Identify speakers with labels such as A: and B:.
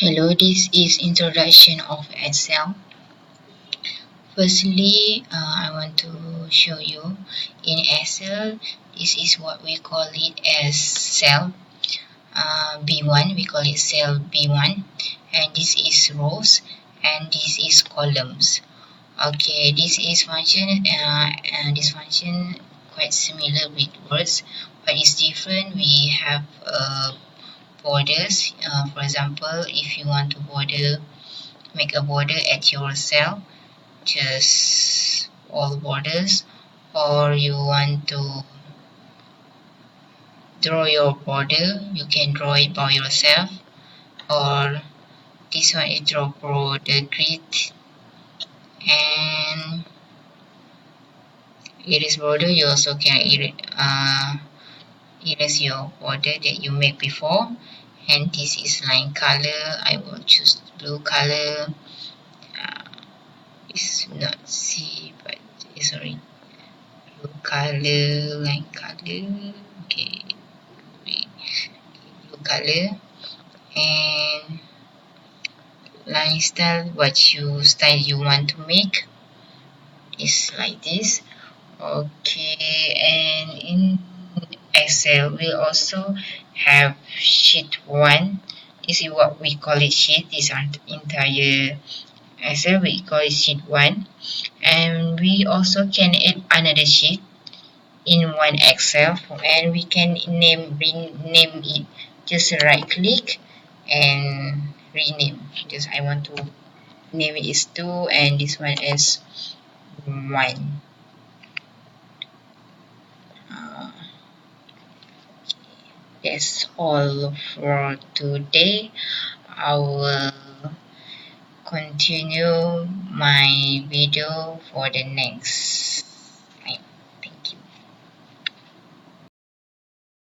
A: Hello, this is introduction of Excel. Firstly, I want to show you in Excel, this is what we call it as cell B1, we call it cell B1, and this is rows, and this is columns. Okay, this is function, and this function quite similar with words, but it's different. We have borders. For example, if you want to make a border at your cell, just all borders, or you want to draw your border, you can draw it by yourself, or this one is draw border grid, and erase border, you also can erase your border that you made before. And this is line color, I will choose blue color. It's not C, but sorry, blue color, line color. Okay, blue color, and line style, what style you want to make is like this. Okay, and in Excel we also have sheet 1. This is what we call it sheet. This entire Excel we call it sheet 1, and we also can add another sheet in one Excel, and we can rename it. Just right click and rename. Just I want to name it is 2 and this one is 1. uh, that's all for today. I will continue my video for the next